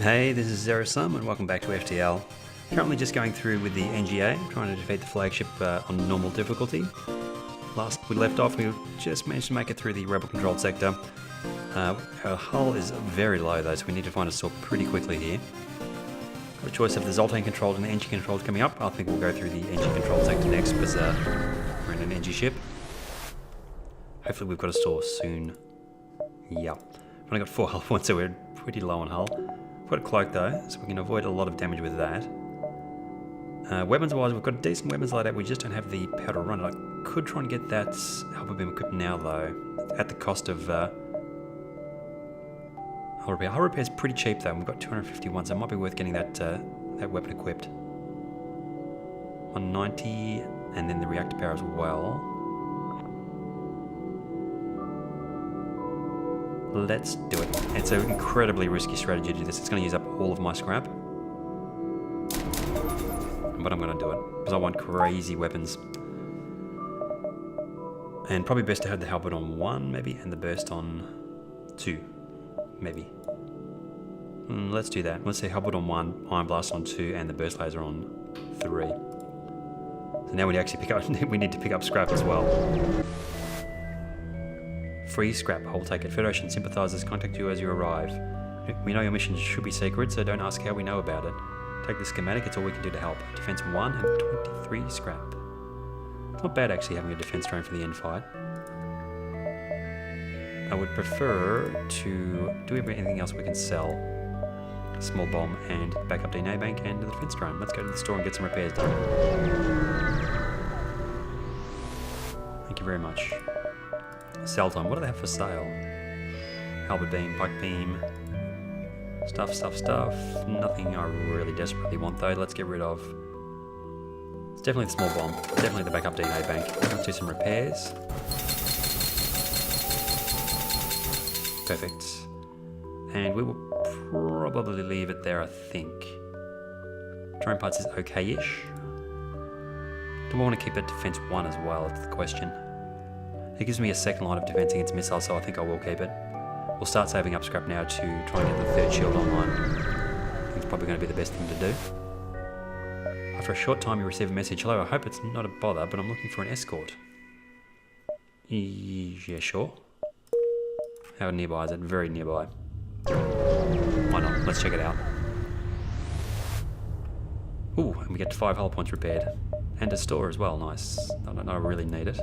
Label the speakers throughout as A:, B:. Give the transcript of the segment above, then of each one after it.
A: Hey, this is Zero-Sum and welcome back to FTL. Currently just going through with the ENGI, trying to defeat the flagship on normal difficulty. Last we left off, we just managed to make it through the rebel-controlled sector. Our hull is very low though, so we need to find a store pretty quickly here. Got a choice of the Zoltan-controlled and the ENGI-controlled coming up. I think we'll go through the ENGI-controlled sector next because we're in an ENGI ship. Hopefully we've got a store soon. Yeah. We've only got 4 hull points, so we're pretty low on hull. We've got a cloak though, so we can avoid a lot of damage with that. Weapons wise, we've got a decent weapons loadout, we just don't have the power to run it. I could try and get that Helper Beam equipped now though, at the cost of hull repair. Hull repair is pretty cheap though, and we've got 251, so it might be worth getting that that weapon equipped. 190, and then the reactor power as well. Let's do it. It's an incredibly risky strategy to do this. It's going to use up all of my scrap. But I'm going to do it, because I want crazy weapons. And probably best to have the halberd on 1, maybe, and the burst on 2, maybe. Let's do that. Let's say halberd on 1, iron blast on 2, and the burst laser on 3. So now we actually we need to pick up scrap as well. Free scrap, I'll take it. Federation sympathizers contact you as you arrive. We know your mission should be secret, so don't ask how we know about it. Take the schematic, it's all we can do to help. Defense 1 and 23 scrap. It's not bad actually having a defense drone for the end fight. I would prefer to do anything else we can sell. A small bomb and backup DNA bank and the defense drone. Let's go to the store and get some repairs done. Thank you very much. Sell time. What do they have for sale? Halberd beam, pike beam. Stuff. Nothing I really desperately want though. Let's get rid of. It's definitely the small bomb. Definitely the backup DNA bank. Let's do some repairs. Perfect. And we will probably leave it there, I think. Drone parts is okay-ish. Do I want to keep it defense 1 as well? That's the question. It gives me a second line of defense against missiles, so I think I will keep it. We'll start saving up scrap now to try and get the 3rd shield online. I think it's probably going to be the best thing to do. After a short time you receive a message. Hello, I hope it's not a bother, but I'm looking for an escort. Yeah, sure. How nearby is it? Very nearby. Why not? Let's check it out. Ooh, and we get 5 hull points repaired. And a store as well, nice. I don't know, I really need it.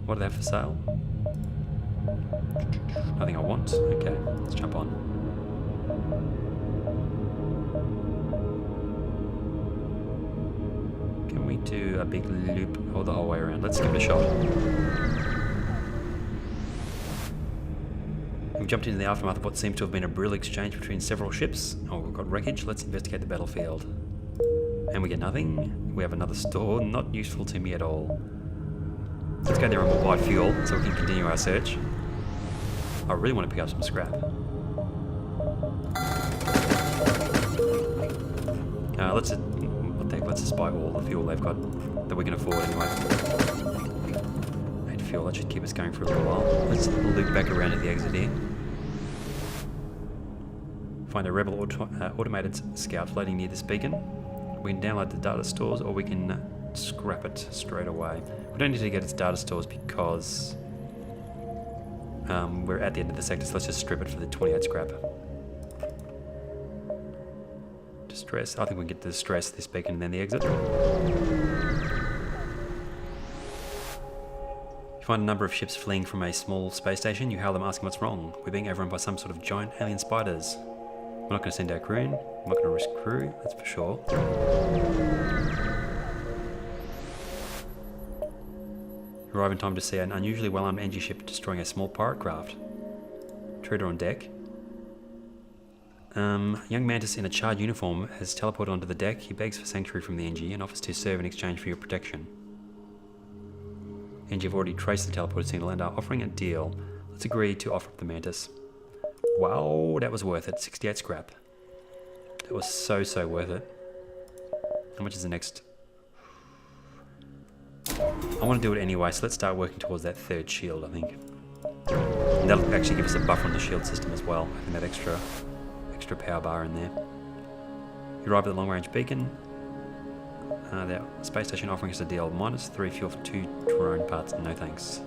A: What do they have for sale? Nothing I want. Okay, let's jump on. Can we do a big loop or the whole way around? Let's give it a shot. We jumped into the aftermath of what seemed to have been a brutal exchange between several ships. Oh, we've got wreckage. Let's investigate the battlefield. And we get nothing. We have another store. Not useful to me at all. Let's go there and we'll buy fuel so we can continue our search. I really want to pick up some scrap. Let's just buy all the fuel they've got that we can afford anyway. 8 fuel, that should keep us going for a little while. Let's loop back around at the exit here. Find a rebel automated scout floating near this beacon. We can download the data stores or we can scrap it straight away. We don't need to get its data stores because we're at the end of the sector, so let's just strip it for the 28 scrap. Distress, I think we can get the distress, this beacon, and then the exit. You find a number of ships fleeing from a small space station, you hail them asking what's wrong. We're being overrun by some sort of giant alien spiders. We're not going to send our crew in, we're not going to risk crew, that's for sure. You arrive in time to see an unusually well-armed ENGI ship destroying a small pirate craft. Intruder on deck. Young Mantis in a charred uniform has teleported onto the deck. He begs for sanctuary from the ENGI and offers to serve in exchange for your protection. ENGI have already traced the teleported signal and are offering a deal. Let's agree to offer up the Mantis. Wow, that was worth it. 68 scrap. That was so worth it. How much is the next? I want to do it anyway, so let's start working towards that 3rd shield, I think. And that'll actually give us a buffer on the shield system as well, having that extra extra power bar in there. You arrive at the long-range beacon. The space station offering us a deal -3 fuel for 2 drone parts. No thanks.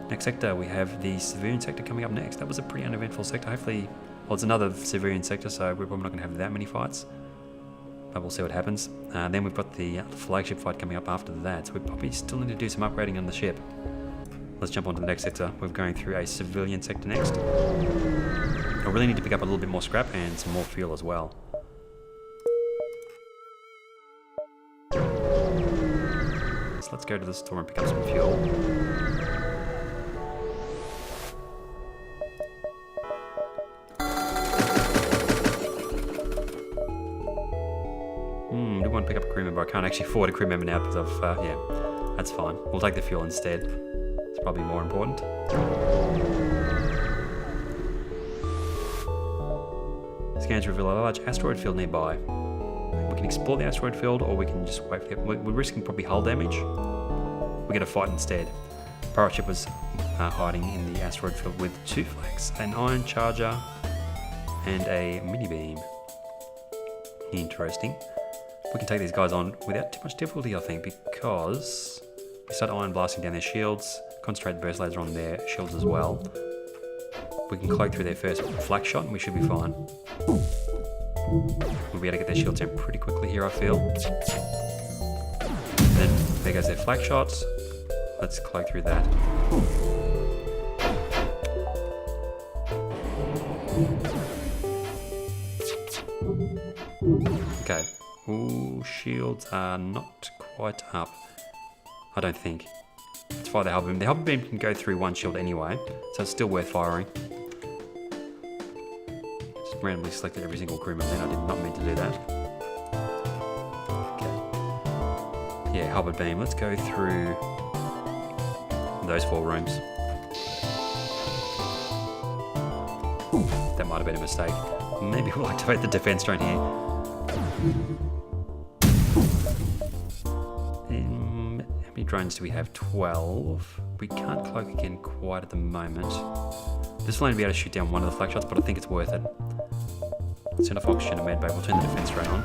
A: Next sector, we have the civilian sector coming up next. That was a pretty uneventful sector. Hopefully, well, it's another civilian sector, so we're probably not going to have that many fights. But we'll see what happens. Then we've got the flagship fight coming up after that, so we probably still need to do some upgrading on the ship. Let's jump on to the next sector. We're going through a civilian sector next. I really need to pick up a little bit more scrap and some more fuel as well. So let's go to the store and pick up some fuel. I do want to pick up a crew member. I can't actually afford a crew member now because of, yeah, that's fine. We'll take the fuel instead. It's probably more important. Scans reveal a large asteroid field nearby. We can explore the asteroid field, or we can just wait for it. We're risking probably hull damage. We get a fight instead. Pirate ship was hiding in the asteroid field with 2 flags, an ion charger and a mini beam. Interesting. We can take these guys on without too much difficulty, I think, because we start ion blasting down their shields, concentrate the burst laser on their shields as well. We can cloak through their first flak shot and we should be fine. We'll be able to get their shields down pretty quickly here, I feel. Then there goes their flak shots. Let's cloak through that. Okay. Ooh, shields are not quite up. I don't think. Let's fire the hub beam. The hub beam can go through one shield anyway, so it's still worth firing. Just randomly selected every single crewman then. I did not mean to do that. Okay. Yeah, Hubbard beam. Let's go through those 4 rooms. That might have been a mistake. Maybe we'll activate the defense drone here. How many drones do we have? 12. We can't cloak again quite at the moment. This will only be able to shoot down one of the flak shots, but I think it's worth it. Let's turn off oxygen and medbay. We'll turn the defense drone on.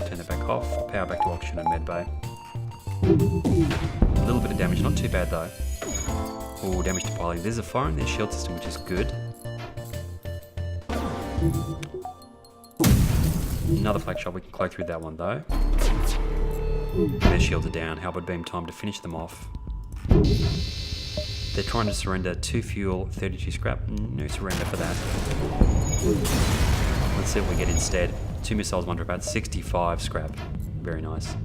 A: Turn it back off. Power back to oxygen and medbay. A little bit of damage, not too bad though. Oh, damage to piling. There's a fire in their shield system, which is good. Another flak shot. We can cloak through that one though. Their shields are down. Halberd beam time to finish them off. They're trying to surrender 2 fuel, 32 scrap. No surrender for that. Let's see what we get instead. 2 missiles, 1 about 65 scrap. Very nice.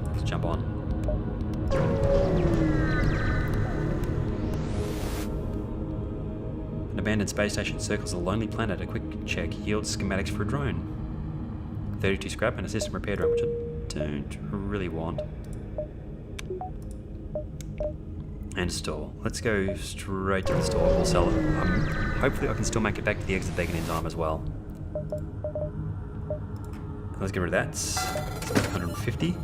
A: Let's jump on. An abandoned space station circles a lonely planet. A quick check yields schematics for a drone. 32 scrap and a system repair drone, which I don't really want. And store. Let's go straight to the store. We'll sell it. Hopefully I can still make it back to the exit beacon in time as well. Let's get rid of that. It's 150.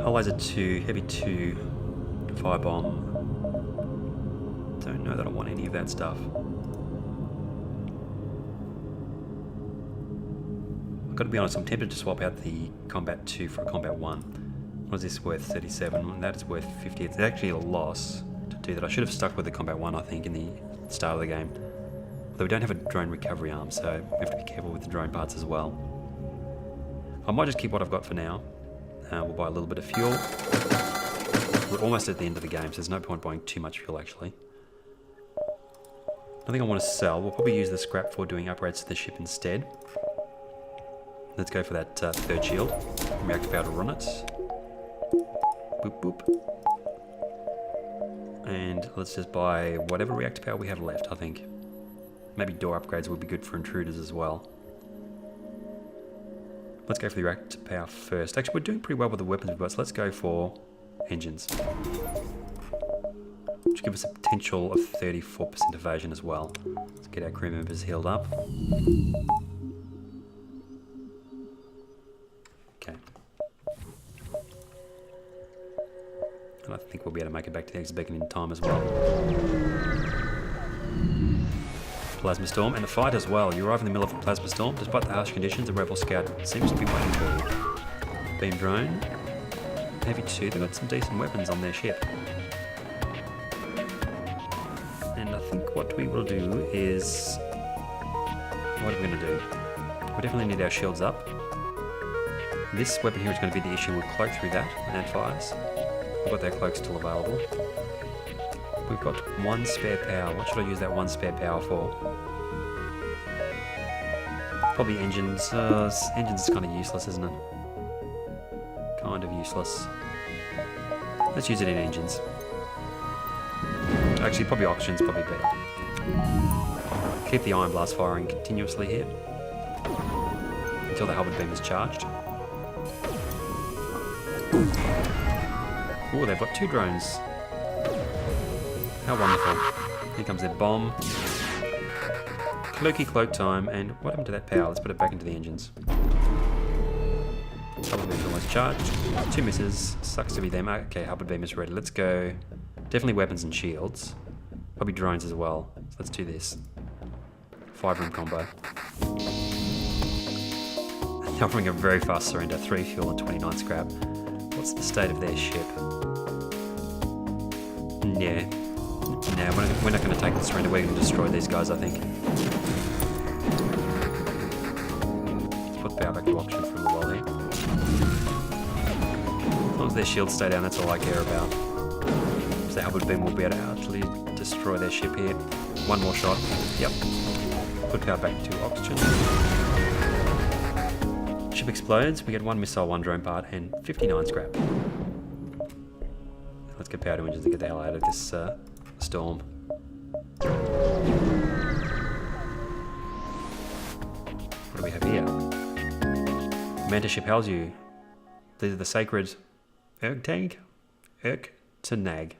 A: Hull laser 2, heavy 2, firebomb. Don't know that I want any of that stuff. I've got to be honest, I'm tempted to swap out the combat 2 for a combat 1. What is this worth? 37. That is worth 50. It's actually a loss to do that. I should have stuck with the combat 1, I think, in the start of the game. Although we don't have a drone recovery arm, so we have to be careful with the drone parts as well. I might just keep what I've got for now. We'll buy a little bit of fuel. We're almost at the end of the game, so there's no point buying too much fuel actually. Nothing I want to sell. We'll probably use the scrap for doing upgrades to the ship instead. Let's go for that 3rd shield. Reactor power to run it. Boop boop. And let's just buy whatever reactor power we have left, I think. Maybe door upgrades would be good for intruders as well. Let's go for the reactor power first. Actually, we're doing pretty well with the weapons we've got, so let's go for engines. Which give us a potential of 34% evasion as well. Let's get our crew members healed up. Okay. And I think we'll be able to make it back to the exit beacon in time as well. Plasma Storm, and a fight as well. You arrive in the middle of a Plasma Storm. Despite the harsh conditions, a Rebel Scout seems to be waiting for you. Beam Drone. Heavy 2, they've got some decent weapons on their ship. And I think what we will do is... What are we going to do? We definitely need our shields up. This weapon here is going to be the issue. We'll cloak through that and add fires. We've got their cloak still available. We've got one spare power. What should I use that one spare power for? Probably engines. Engines is kind of useless, isn't it? Kind of useless. Let's use it in engines. Actually, probably oxygen's probably better. Keep the Iron Blast firing continuously here until the halberd beam is charged. Oh, they've got 2 drones. How wonderful. Here comes their bomb. Cloaky cloak time, and what happened to that power? Let's put it back into the engines. Halberd beam's almost charged. 2 misses. Sucks to be them. Okay, halberd beam is ready. Let's go. Definitely weapons and shields. Probably drones as well. So let's do this. 5-room combo. They're offering a very fast surrender. 3 fuel and 29 scrap. What's the state of their ship? Yeah. No, we're not going to take the surrender. We're going to destroy these guys, I think. Let's put the power back to auction for a little while here. As long as their shields stay down, that's all I care about. So the halberd beam will be able to actually destroy their ship here. One more shot. Yep. Put power back to oxygen. Ship explodes. We get 1 missile, 1 drone part, and 59 scrap. Let's get power to engines to get the hell out of this storm. What do we have here? Manta ship hails you. These are the sacred Erg to Nag.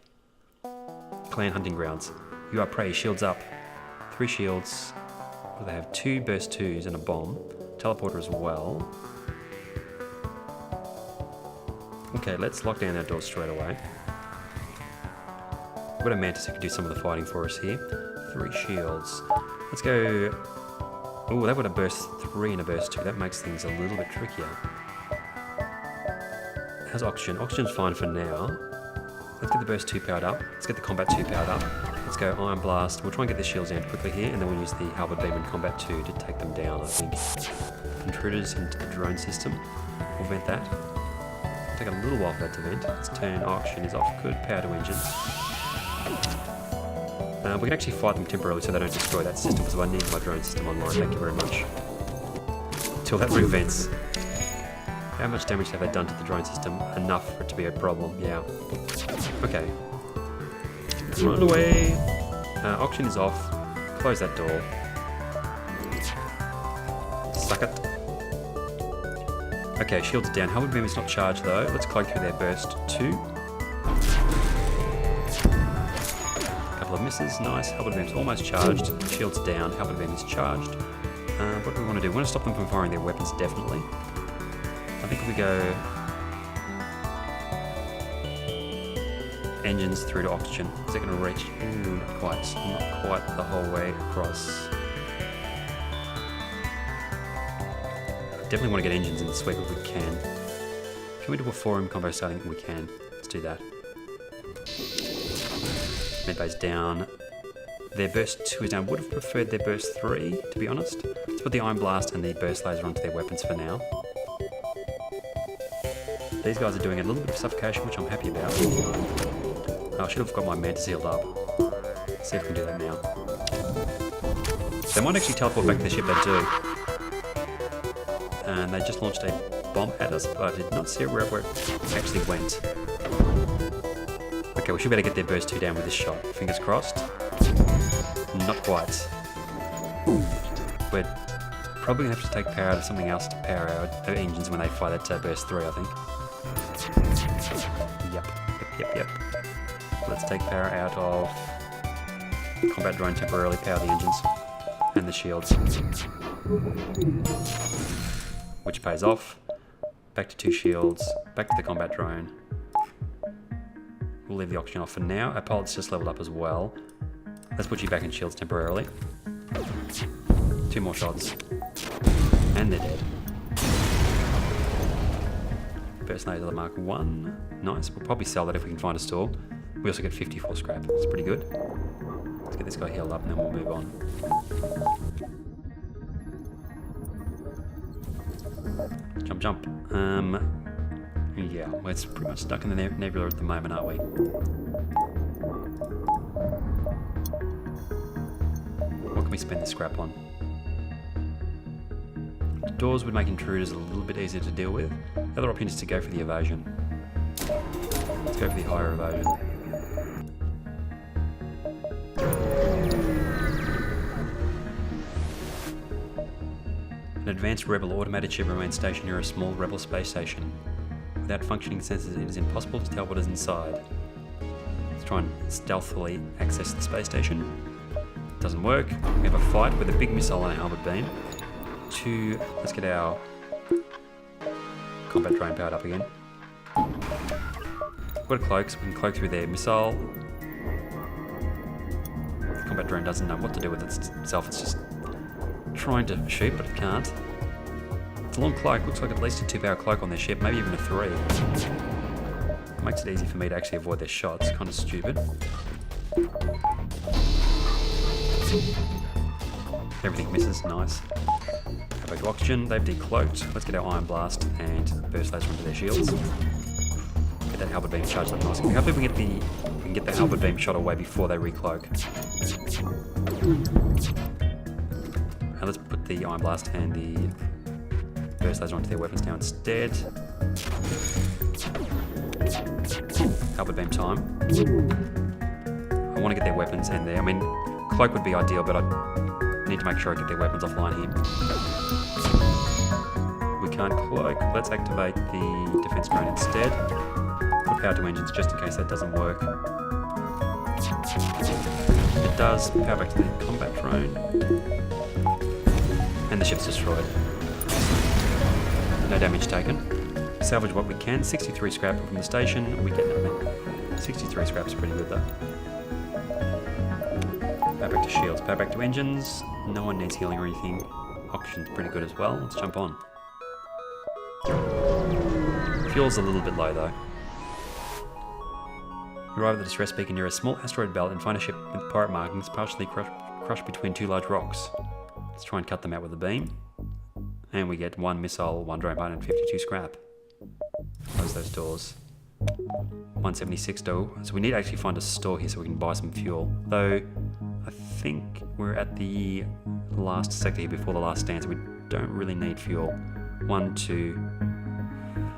A: Clan hunting grounds. You are prey, shields up. 3 shields. They have 2 burst 2s and a bomb. Teleporter as well. Okay, let's lock down our doors straight away. We've got a Mantis who can do some of the fighting for us here. 3 shields. Let's go... Oh, they've got a burst 3 and a burst 2. That makes things a little bit trickier. How's oxygen? Oxygen's fine for now. Let's get the burst 2 powered up. Let's get the combat 2 powered up. Let's go Iron Blast. We'll try and get the shields down quickly here, and then we'll use the halberd beam and combat 2 to take them down, I think. Intruders into the drone system. We'll vent that. Take a little while for that to vent. Let's turn oxygen is off. Good. Power to engines. We can actually fight them temporarily so they don't destroy that system, because I need my drone system online. Thank you very much. Until that revents. How much damage have they done to the drone system? Enough for it to be a problem. Yeah. Okay. Run away. Oxygen is off. Close that door. Suck it. Okay, shields are down. Halberd beam is not charged though. Let's cloak through their burst 2. Couple of misses. Nice. Halberd beam's almost charged. Shields down. Halberd beam is charged. What do we want to do? We want to stop them from firing their weapons, definitely. I think if we go engines through to oxygen, is it going to reach? Ooh, not quite the whole way across. Definitely want to get engines in the sweep if we can. Can we do a 4-room combo starting? We can. Let's do that. Medbay's down. Their burst 2 is down. Would have preferred their burst 3, to be honest. Let's put the Iron Blast and the burst laser onto their weapons for now. These guys are doing a little bit of suffocation, which I'm happy about. I should have got my Manta sealed up. Let's see if we can do that now. They might actually teleport back to the ship, they do. And they just launched a bomb at us, but I did not see where it actually went. Okay, we should be able to get their burst 2 down with this shot. Fingers crossed. Not quite. We're probably going to have to take power out of something else to power our engines when they fire that burst 3, I think. Yep. Let's take power out of combat drone, temporarily power the engines and the shields. Which pays off. Back to 2 shields, back to the combat drone. we'll leave the oxygen off for now. Our pilot's just leveled up as well. Let's put you back in shields temporarily. 2 more shots. And they're dead. First laser the Mark 1. Nice. We'll probably sell that if we can find a store. We also get 54 scrap. It's pretty good. Let's get this guy healed up and then we'll move on. Jump, jump. Yeah, we're pretty much stuck in the nebula at the moment, aren't we? What can we spend this scrap on? The doors would make intruders a little bit easier to deal with. The other option is to go for the evasion. Let's go for the higher evasion. An advanced Rebel automated ship remains stationed near a small Rebel space station. Without functioning sensors, it is impossible to tell what is inside. Let's try and stealthily access the space station. Doesn't work. We have a fight with a big missile and a halberd beam. Let's get our combat drone powered up again. We've got a cloak, so we can cloak through their missile. The combat drone doesn't know what to do with itself. It's just trying to shoot, but it can't. It's a long cloak. Looks like at least a 2-power cloak on their ship, maybe even a 3. It makes it easy for me to actually avoid their shots. Kind of stupid. Everything misses. Nice. Go back to oxygen. They've decloaked. Let's get our iron blast and burst laser onto their shields. Get that halberd beam charged up nicely. Hopefully we can get the halberd beam shot away before they recloak. Now let's put the iron blast and the burst laser onto their weapons now instead. Halberd beam time. I want to get their weapons and their... I mean, cloak would be ideal, but I need to make sure I get their weapons offline here. We can't cloak. Let's activate the defense drone instead. Put power to engines just in case that doesn't work. It does. Power back to the combat drone. And the ship's destroyed. No damage taken. Salvage what we can. 63 scrap from the station. We get nothing. 63 scrap is pretty good though. Power back to shields. Power back to engines. No one needs healing or anything. Oxygen's pretty good as well. Let's jump on. Fuel's a little bit low though. You arrive at the distress beacon near a small asteroid belt and find a ship with pirate markings partially crushed between 2 large rocks. Let's try and cut them out with a beam. And we get 1 missile, 1 drone part, and 52 scrap. Close those doors. 176 though. So we need to actually find a store here so we can buy some fuel. Though, I think we're at the last sector here before the last stand, so we don't really need fuel. 1, 2...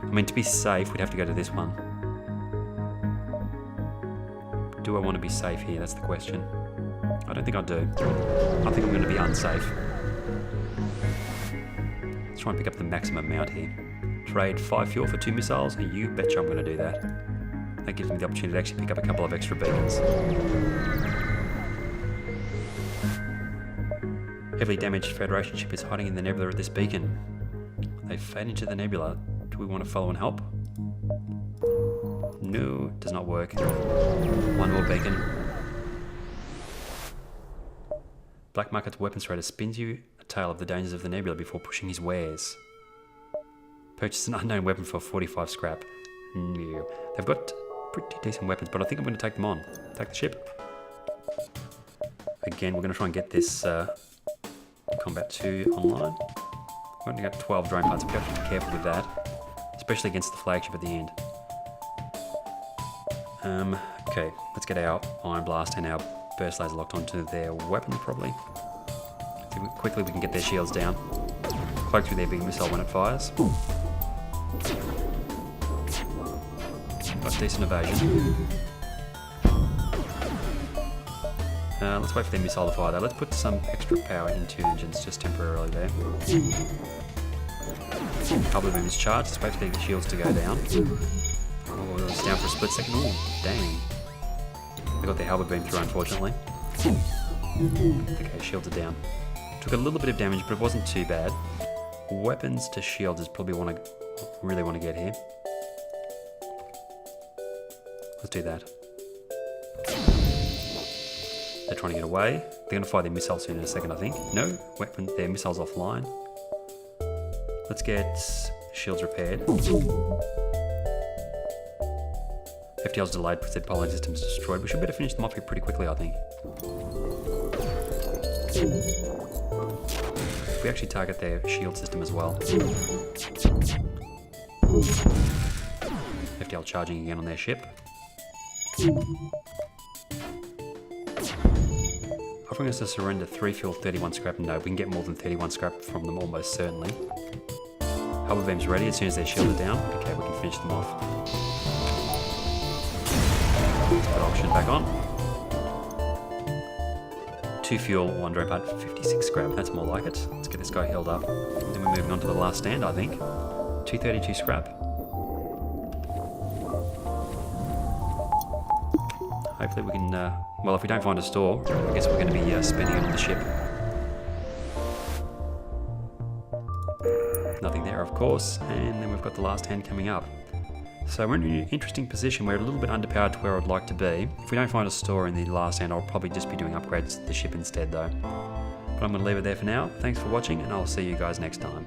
A: I mean, to be safe, we'd have to go to this one. Do I want to be safe here? That's the question. I don't think I do. I think I'm going to be unsafe. Let's try and pick up the maximum amount here. Trade 5 fuel for 2 missiles. You betcha I'm going to do that. That gives me the opportunity to actually pick up a couple of extra beacons. Heavily damaged Federation ship is hiding in the nebula at this beacon. They fade into the nebula. Do we want to follow and help? No, it does not work. 1 more beacon. Black Market's weapons trader spins you a tale of the dangers of the nebula before pushing his wares. Purchase an unknown weapon for 45 scrap. No. They've got pretty decent weapons, but I think I'm going to take them on. Take the ship. Again, we're going to try and get this Combat 2 online. We're going to get 12 drone parts, we have to be careful with that. Especially against the flagship at the end. Okay, let's get our Iron Blast and our Burst Laser locked onto their weapons probably. See how quickly we can get their shields down. Cloak through their big missile when it fires. Got decent evasion. Let's wait for their missile to fire though. Let's put some extra power into engines just temporarily there. Halberd beam is charged. Let's wait for their shields to go down. Oh, it's down for a split second. Oh, dang. They got their halberd beam through, unfortunately. Okay, shields are down. Took a little bit of damage, but it wasn't too bad. Weapons to shields is probably what I really want to get here. Let's do that. They're trying to get away. They're going to fire their missiles soon in a second, I think. No, weapon, their missiles offline. Let's get shields repaired. FTL's delayed because their polling system's destroyed. We should better finish them off here pretty quickly, I think. We actually target their shield system as well. FTL charging again on their ship. Offering us to surrender 3 fuel, 31 scrap. No, we can get more than 31 scrap from them almost certainly. Hover beam's ready as soon as their shield are down. Okay, we can finish them off. Let's put option back on. 2 fuel, 1 drone part, 56 scrap. That's more like it. Let's get this guy healed up. And then we're moving on to the last stand, I think. 232 scrap. Hopefully we can, well, if we don't find a store, I guess we're going to be spending it on the ship. Nothing there, of course, and then we've got the last hand coming up. So we're in an interesting position. We're a little bit underpowered to where I'd like to be. If we don't find a store in the last hand, I'll probably just be doing upgrades to the ship instead though. But I'm going to leave it there for now. Thanks for watching, and I'll see you guys next time.